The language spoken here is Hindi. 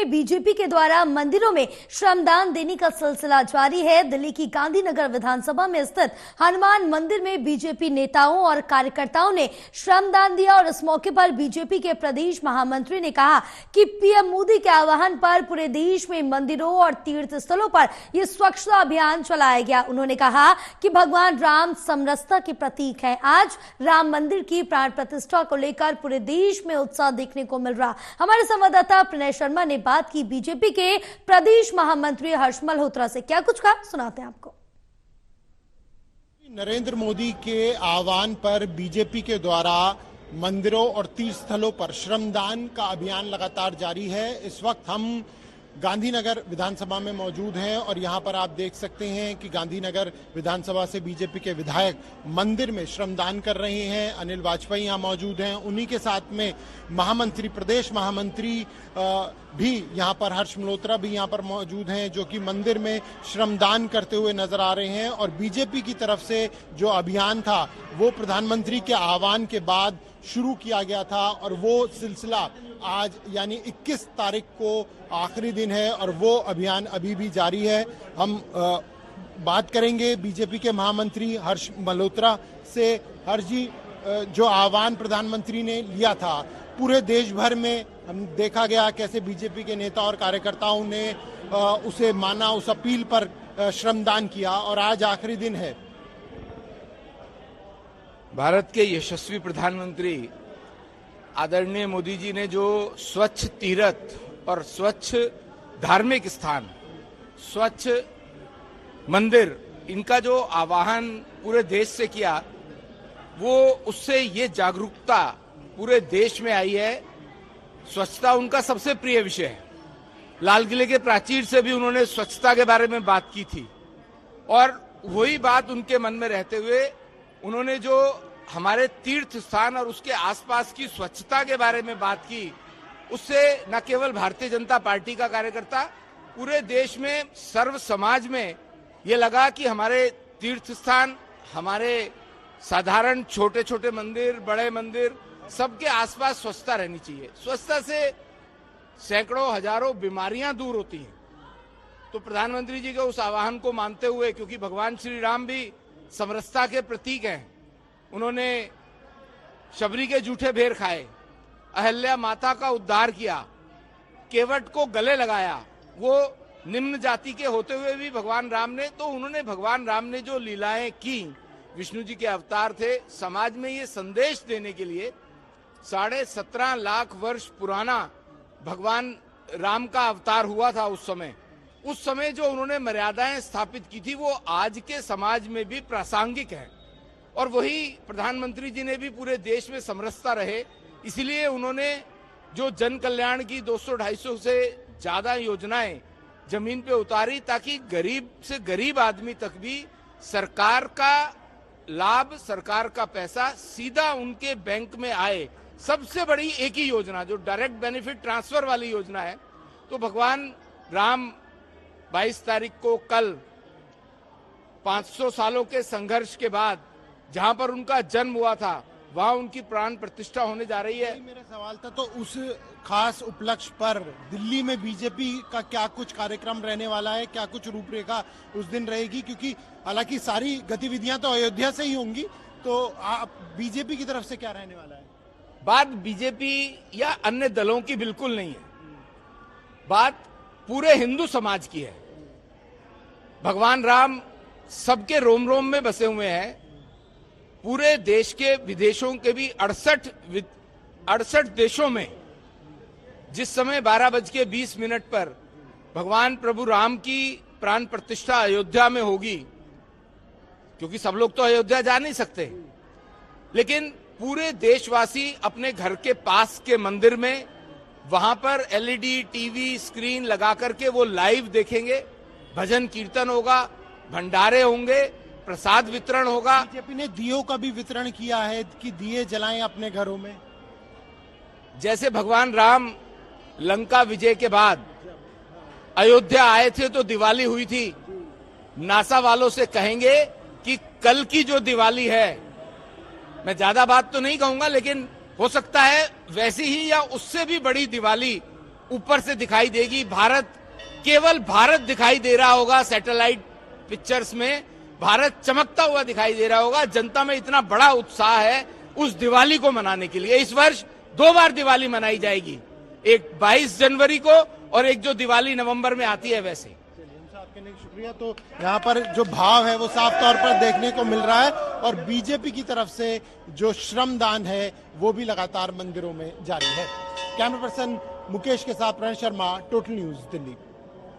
में बीजेपी के द्वारा मंदिरों में श्रमदान देने का सिलसिला जारी है। दिल्ली की गांधीनगर विधानसभा में स्थित हनुमान मंदिर में बीजेपी नेताओं और कार्यकर्ताओं ने श्रमदान दिया और इस मौके पर बीजेपी के प्रदेश महामंत्री ने कहा कि पीएम मोदी के आह्वान पर पूरे देश में मंदिरों और तीर्थ स्थलों पर यह स्वच्छता अभियान चलाया गया। उन्होंने कहा कि भगवान राम समरसता के प्रतीक है। आज राम मंदिर की प्राण प्रतिष्ठा को लेकर पूरे देश में उत्साह देखने को मिल रहा। हमारे संवाददाता प्रणय शर्मा ने बात की बीजेपी के प्रदेश महामंत्री हर्ष मल्होत्रा से। क्या कुछ कहा, सुनाते हैं आपको। नरेंद्र मोदी के आह्वान पर बीजेपी के द्वारा मंदिरों और तीर्थ स्थलों पर श्रमदान का अभियान लगातार जारी है। इस वक्त हम गांधीनगर विधानसभा में मौजूद हैं और यहां पर आप देख सकते हैं कि गांधीनगर विधानसभा से बीजेपी के विधायक मंदिर में श्रमदान कर रहे हैं। अनिल वाजपेयी यहां मौजूद हैं, उन्हीं के साथ में महामंत्री, प्रदेश महामंत्री भी यहां पर, हर्ष मल्होत्रा भी यहां पर मौजूद हैं, जो कि मंदिर में श्रमदान करते हुए नजर आ रहे हैं। और बीजेपी की तरफ से जो अभियान था वो प्रधानमंत्री के आह्वान के बाद शुरू किया गया था और वो सिलसिला आज यानी 21 तारीख को आखिरी दिन है और वो अभियान अभी भी जारी है। हम बात करेंगे बीजेपी के महामंत्री हर्ष मल्होत्रा से। हर्ष जी, जो आह्वान प्रधानमंत्री ने लिया था पूरे देश भर में हम देखा गया कैसे बीजेपी के नेता और कार्यकर्ताओं ने उसे माना, उस अपील पर श्रमदान किया और आज आखिरी दिन है। भारत के यशस्वी प्रधानमंत्री आदरणीय मोदी जी ने जो स्वच्छ तीर्थ और स्वच्छ धार्मिक स्थान, स्वच्छ मंदिर, इनका जो आह्वान पूरे देश से किया, वो उससे ये जागरूकता पूरे देश में आई है। स्वच्छता उनका सबसे प्रिय विषय है। लाल किले के प्राचीर से भी उन्होंने स्वच्छता के बारे में बात की थी और वही बात उनके मन में रहते हुए उन्होंने जो हमारे तीर्थ स्थान और उसके आसपास की स्वच्छता के बारे में बात की, उससे न केवल भारतीय जनता पार्टी का कार्यकर्ता, पूरे देश में, सर्व समाज में ये लगा कि हमारे तीर्थ स्थान, हमारे साधारण छोटे छोटे मंदिर, बड़े मंदिर, सबके आसपास स्वच्छता रहनी चाहिए। स्वच्छता से सैकड़ों हजारों बीमारियां दूर होती हैं। तो प्रधानमंत्री जी के उस आह्वान को मानते हुए, क्योंकि भगवान श्री राम भी समरसता के प्रतीक हैं, उन्होंने शबरी के जूठे बेर खाए, अहल्या माता का उद्धार किया, केवट को गले लगाया। वो निम्न जाति के होते हुए भी भगवान राम ने, तो उन्होंने, भगवान राम ने जो लीलाएं की, विष्णु जी के अवतार थे, समाज में ये संदेश देने के लिए 17.5 लाख वर्ष पुराना भगवान राम का अवतार हुआ था। उस समय जो उन्होंने मर्यादाएं स्थापित की थी वो आज के समाज में भी प्रासंगिक है और वही प्रधानमंत्री जी ने भी पूरे देश में समरसता रहे, इसलिए उन्होंने जो जन कल्याण की 200-250 से ज्यादा योजनाएं जमीन पे उतारी, ताकि गरीब से गरीब आदमी तक भी सरकार का लाभ, सरकार का पैसा सीधा उनके बैंक में आए। सबसे बड़ी एक ही योजना जो डायरेक्ट बेनिफिट ट्रांसफर वाली योजना है। तो भगवान राम 22 तारीख को, कल 500 सालों के संघर्ष के बाद जहां पर उनका जन्म हुआ था, वहां उनकी प्राण प्रतिष्ठा होने जा रही है। मेरा सवाल था, तो उस खास उपलक्ष्य पर दिल्ली में बीजेपी का क्या कुछ कार्यक्रम रहने वाला है, क्या कुछ रूपरेखा उस दिन रहेगी? क्योंकि हालांकि सारी गतिविधियां तो अयोध्या से ही होंगी, तो बीजेपी की तरफ से क्या रहने वाला है? बात बीजेपी या अन्य दलों की बिल्कुल नहीं है, बात पूरे हिंदू समाज की है। भगवान राम सबके रोम रोम में बसे हुए हैं। पूरे देश के, विदेशों के भी 68 देशों में जिस समय 12:20 पर भगवान प्रभु राम की प्राण प्रतिष्ठा अयोध्या में होगी, क्योंकि सब लोग तो अयोध्या जा नहीं सकते, लेकिन पूरे देशवासी अपने घर के पास के मंदिर में, वहां पर एलईडी टीवी स्क्रीन लगा करके वो लाइव देखेंगे। भजन कीर्तन होगा, भंडारे होंगे, प्रसाद वितरण होगा। बीजेपी ने दियों का भी वितरण किया है कि दिए जलाएं अपने घरों में। जैसे भगवान राम लंका विजय के बाद अयोध्या आए थे तो दिवाली हुई थी। नासा वालों से कहेंगे कि कल की जो दिवाली है, मैं ज्यादा बात तो नहीं कहूंगा, लेकिन हो सकता है वैसी ही या उससे भी बड़ी दिवाली ऊपर से दिखाई देगी। भारत, केवल भारत दिखाई दे रहा होगा सैटेलाइट पिक्चर्स में, भारत चमकता हुआ दिखाई दे रहा होगा। जनता में इतना बड़ा उत्साह है उस दिवाली को मनाने के लिए। इस वर्ष 2 बार दिवाली मनाई जाएगी, एक 22 जनवरी को और एक जो दिवाली नवंबर में आती है वैसे। आपके लिए शुक्रिया। तो यहाँ पर जो भाव है वो साफ तौर पर देखने को मिल रहा है और बीजेपी की तरफ से जो श्रमदान है वो भी लगातार मंदिरों में जारी है। कैमरा पर्सन मुकेश के साथ प्रणय शर्मा, टोटल न्यूज, दिल्ली।